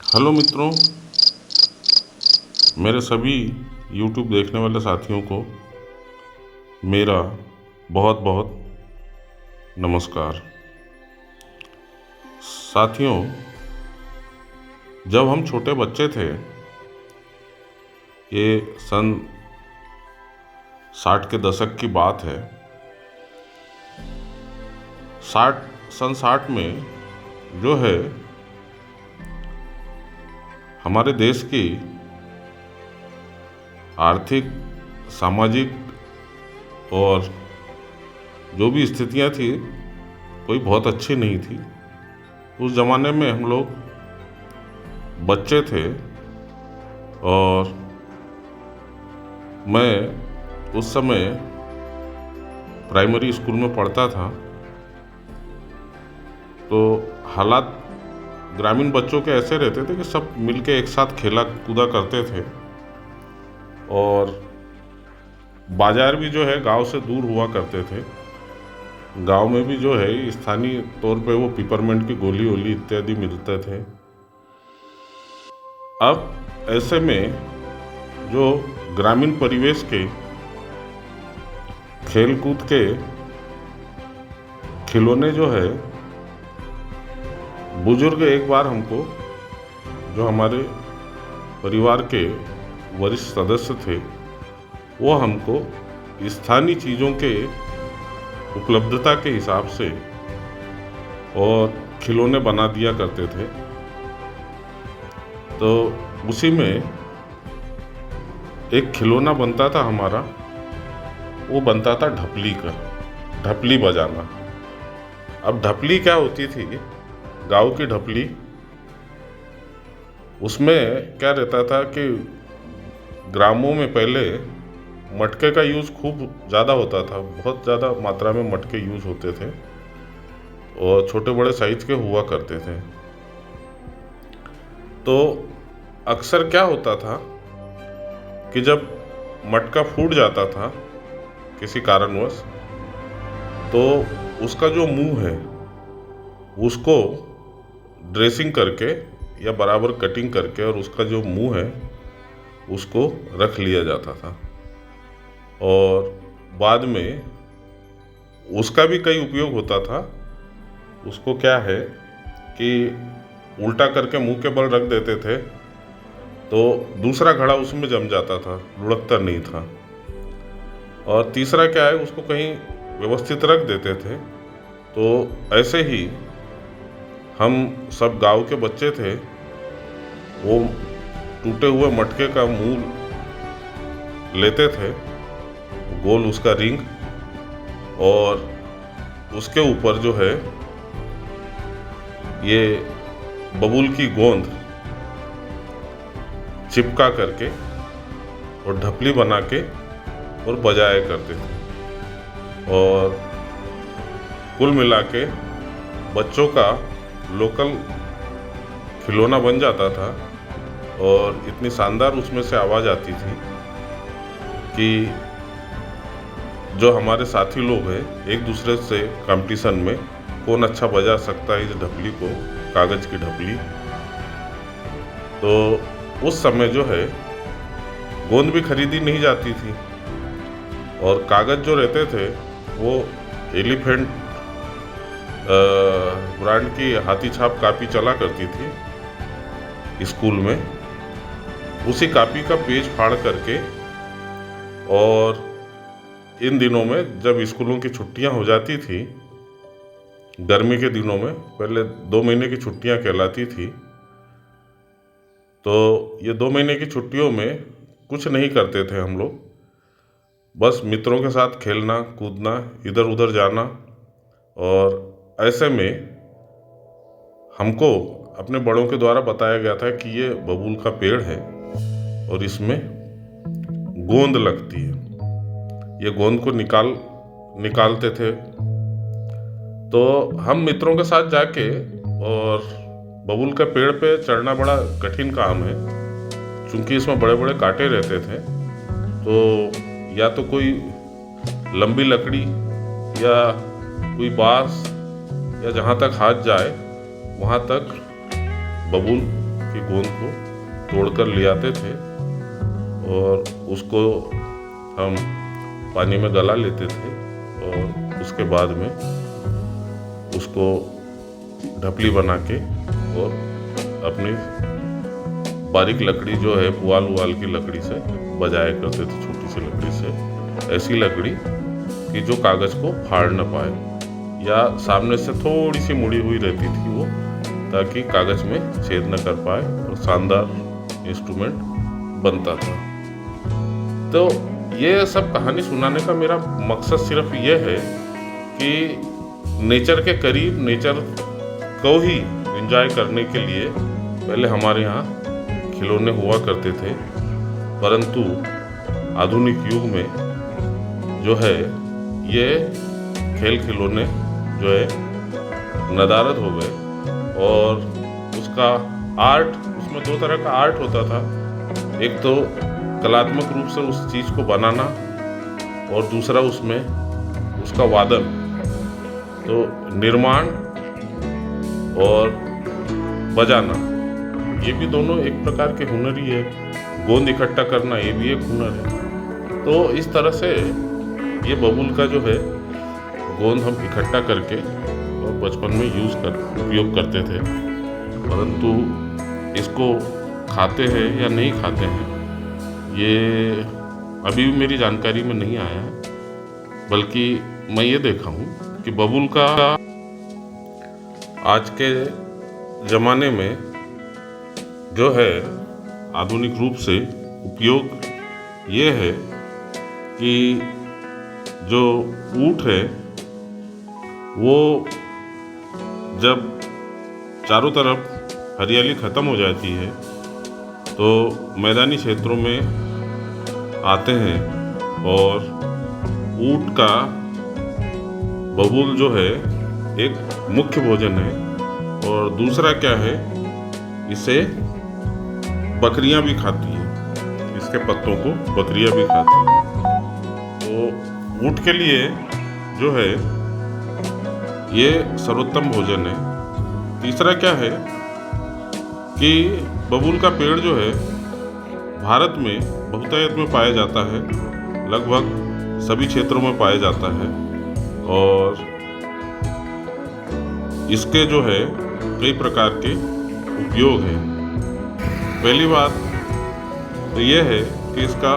Hello मित्रों, मेरे सभी यूट्यूब देखने वाले साथियों को मेरा बहुत बहुत नमस्कार। साथियों, जब हम छोटे बच्चे थे, ये सन 60 के दशक की बात है। 60 में जो है हमारे देश की आर्थिक, सामाजिक और जो भी स्थितियां थी, कोई बहुत अच्छी नहीं थी। उस ज़माने में हम लोग बच्चे थे और मैं उस समय प्राइमरी स्कूल में पढ़ता था। तो हालात ग्रामीण बच्चों के ऐसे रहते थे कि सब मिलके एक साथ खेला कूदा करते थे और बाज़ार भी जो है गांव से दूर हुआ करते थे। गांव में भी जो है स्थानीय तौर पे वो पिपरमेंट की गोली वोली इत्यादि मिलते थे। अब ऐसे में जो ग्रामीण परिवेश के खेल कूद के खिलौने जो है, बुजुर्ग एक बार हमको, जो हमारे परिवार के वरिष्ठ सदस्य थे, वो हमको स्थानीय चीज़ों के उपलब्धता के हिसाब से और खिलौने बना दिया करते थे। तो उसी में एक खिलौना बनता था हमारा, वो बनता था ढपली का, ढपली बजाना। अब ढपली क्या होती थी, गांव की ढपली, उसमें क्या रहता था कि ग्रामों में पहले मटके का यूज़ खूब ज़्यादा होता था, बहुत ज़्यादा मात्रा में मटके यूज़ होते थे और छोटे बड़े साइज के हुआ करते थे। तो अक्सर क्या होता था कि जब मटका फूट जाता था किसी कारणवश, तो उसका जो मुंह है उसको ड्रेसिंग करके या बराबर कटिंग करके और उसका जो मुंह है उसको रख लिया जाता था। और बाद में उसका भी कई उपयोग होता था। उसको क्या है कि उल्टा करके मुंह के बल रख देते थे तो दूसरा घड़ा उसमें जम जाता था, लुढ़कता नहीं था। और तीसरा क्या है, उसको कहीं व्यवस्थित रख देते थे। तो ऐसे ही हम सब गांव के बच्चे थे, वो टूटे हुए मटके का मुंह लेते थे, गोल उसका रिंग, और उसके ऊपर जो है ये बबूल की गोंद चिपका करके और ढपली बना के और बजाया करते थे। और कुल मिला के बच्चों का लोकल खिलौना बन जाता था और इतनी शानदार उसमें से आवाज़ आती थी कि जो हमारे साथी लोग हैं, एक दूसरे से कंपटीशन में कौन अच्छा बजा सकता है इस ढपली को, कागज़ की ढपली। तो उस समय जो है गोंद भी खरीदी नहीं जाती थी और कागज़ जो रहते थे वो एलिफेंट ब्रांड की हाथी छाप कापी चला करती थी स्कूल में। उसी कापी का पेज फाड़ करके, और इन दिनों में जब स्कूलों की छुट्टियां हो जाती थी, गर्मी के दिनों में पहले 2 महीने की छुट्टियां कहलाती थी, तो ये 2 महीने की छुट्टियों में कुछ नहीं करते थे हम लोग, बस मित्रों के साथ खेलना कूदना, इधर उधर जाना। और ऐसे में हमको अपने बड़ों के द्वारा बताया गया था कि ये बबूल का पेड़ है और इसमें गोंद लगती है, ये गोंद को निकालते थे। तो हम मित्रों के साथ जाके, और बबूल के पेड़ पे चढ़ना बड़ा कठिन काम है क्योंकि इसमें बड़े बड़े कांटे रहते थे। तो या तो कोई लंबी लकड़ी या कोई बांस या जहाँ तक हाथ जाए वहाँ तक बबूल की गोंद को तोड़कर ले आते थे और उसको हम पानी में गला लेते थे और उसके बाद में उसको ढपली बना के और अपनी बारीक लकड़ी जो है पुआल उवाल की लकड़ी से बजाया करते थे, छोटी सी लकड़ी से, ऐसी लकड़ी कि जो कागज़ को फाड़ न पाए या सामने से थोड़ी सी मुड़ी हुई रहती थी वो, ताकि कागज़ में छेद न कर पाए और शानदार इंस्ट्रूमेंट बनता था। तो ये सब कहानी सुनाने का मेरा मकसद सिर्फ ये है कि नेचर के करीब, नेचर को ही एंजॉय करने के लिए पहले हमारे यहाँ खिलौने हुआ करते थे, परंतु आधुनिक युग में जो है ये खेल खिलौने जो है नदारद हो गए और उसका आर्ट, उसमें दो तरह का आर्ट होता था। एक तो कलात्मक रूप से उस चीज़ को बनाना और दूसरा उसमें उसका वादन। तो निर्माण और बजाना ये भी दोनों एक प्रकार के हुनर ही है। गोंद इकट्ठा करना ये भी एक हुनर है। तो इस तरह से ये बबूल का जो है गोंद हम इकट्ठा करके और बचपन में उपयोग करते थे, परंतु इसको खाते हैं या नहीं खाते हैं ये अभी भी मेरी जानकारी में नहीं आया है। बल्कि मैं ये देखा हूँ कि बबूल का आज के ज़माने में जो है आधुनिक रूप से उपयोग ये है कि जो ऊँट है वो जब चारों तरफ हरियाली ख़त्म हो जाती है तो मैदानी क्षेत्रों में आते हैं और ऊँट का बबूल जो है एक मुख्य भोजन है। और दूसरा क्या है, इसे बकरियां भी खाती हैं, इसके पत्तों को बकरियां भी खाती हैं। तो ऊँट के लिए जो है ये सर्वोत्तम भोजन है। तीसरा क्या है कि बबूल का पेड़ जो है भारत में बहुतायत में पाया जाता है, लगभग सभी क्षेत्रों में पाया जाता है और इसके जो है कई प्रकार के उपयोग हैं। पहली बात तो ये है कि इसका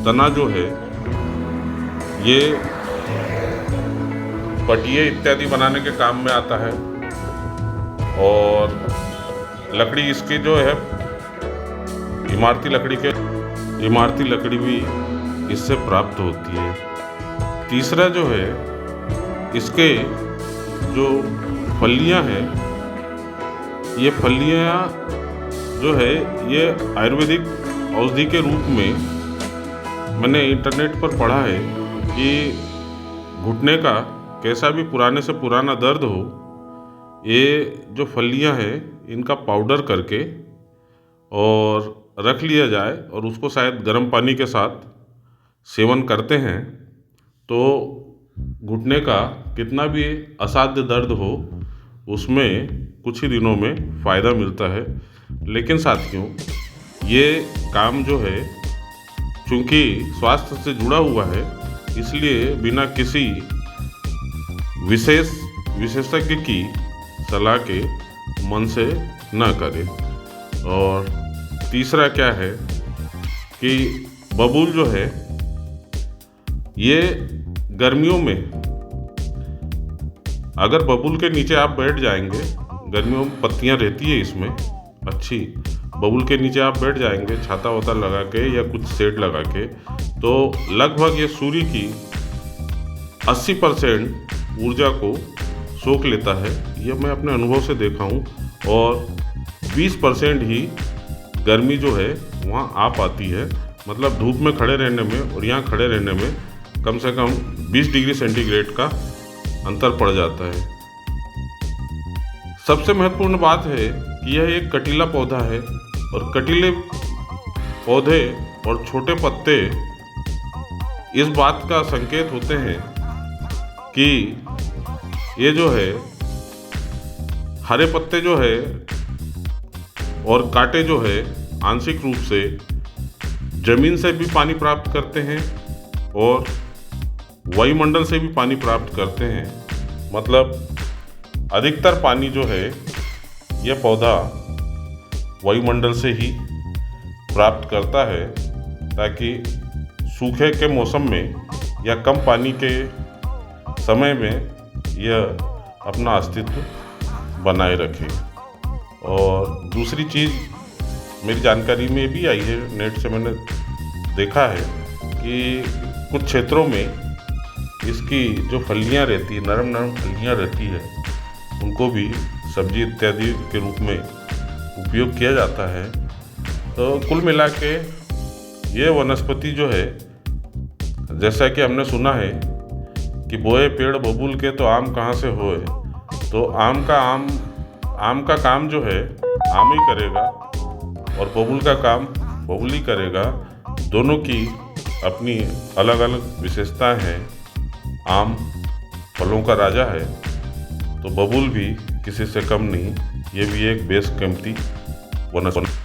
तना जो है ये पटिये इत्यादि बनाने के काम में आता है और लकड़ी इसकी जो है इमारती लकड़ी भी इससे प्राप्त होती है। तीसरा जो है इसके जो फलियां हैं, ये फलियां जो है ये आयुर्वेदिक औषधि के रूप में मैंने इंटरनेट पर पढ़ा है कि घुटने का कैसा भी पुराने से पुराना दर्द हो, ये जो फलियां हैं इनका पाउडर करके और रख लिया जाए और उसको शायद गर्म पानी के साथ सेवन करते हैं तो घुटने का कितना भी असाध्य दर्द हो उसमें कुछ ही दिनों में फ़ायदा मिलता है। लेकिन साथियों ये काम जो है चूँकि स्वास्थ्य से जुड़ा हुआ है, इसलिए बिना किसी विशेषज्ञ की सलाह के मन से न करें। और तीसरा क्या है कि बबूल जो है ये गर्मियों में अगर बबूल के नीचे आप बैठ जाएंगे, गर्मियों में पत्तियां रहती है इसमें अच्छी, बबूल के नीचे आप बैठ जाएंगे छाता वाता लगा के या कुछ शेड लगा के, तो लगभग ये सूर्य की 80% ऊर्जा को सोख लेता है। ये मैं अपने अनुभव से देखा हूँ और 20% ही गर्मी जो है वहाँ आ पाती है। मतलब धूप में खड़े रहने में और यहाँ खड़े रहने में कम से कम 20 डिग्री सेंटीग्रेड का अंतर पड़ जाता है। सबसे महत्वपूर्ण बात है कि यह एक कटीला पौधा है और कटीले पौधे और छोटे पत्ते इस बात का संकेत होते हैं कि ये जो है हरे पत्ते जो है और कांटे जो है आंशिक रूप से जमीन से भी पानी प्राप्त करते हैं और वायुमंडल से भी पानी प्राप्त करते हैं। मतलब अधिकतर पानी जो है यह पौधा वायुमंडल से ही प्राप्त करता है, ताकि सूखे के मौसम में या कम पानी के समय में यह अपना अस्तित्व बनाए रखे। और दूसरी चीज़ मेरी जानकारी में भी आई है, नेट से मैंने देखा है कि कुछ क्षेत्रों में इसकी जो फलियां रहती है, नरम नरम फलियां रहती है, उनको भी सब्जी इत्यादि के रूप में उपयोग किया जाता है। तो कुल मिला के ये वनस्पति जो है, जैसा कि हमने सुना है कि बोए पेड़ बबूल के तो आम कहाँ से होए, तो आम का काम जो है आम ही करेगा और बबूल का काम बबूल ही करेगा। दोनों की अपनी अलग अलग विशेषताएं हैं। आम फलों का राजा है, तो बबूल भी किसी से कम नहीं। ये भी एक बेशकीमती वनस्पति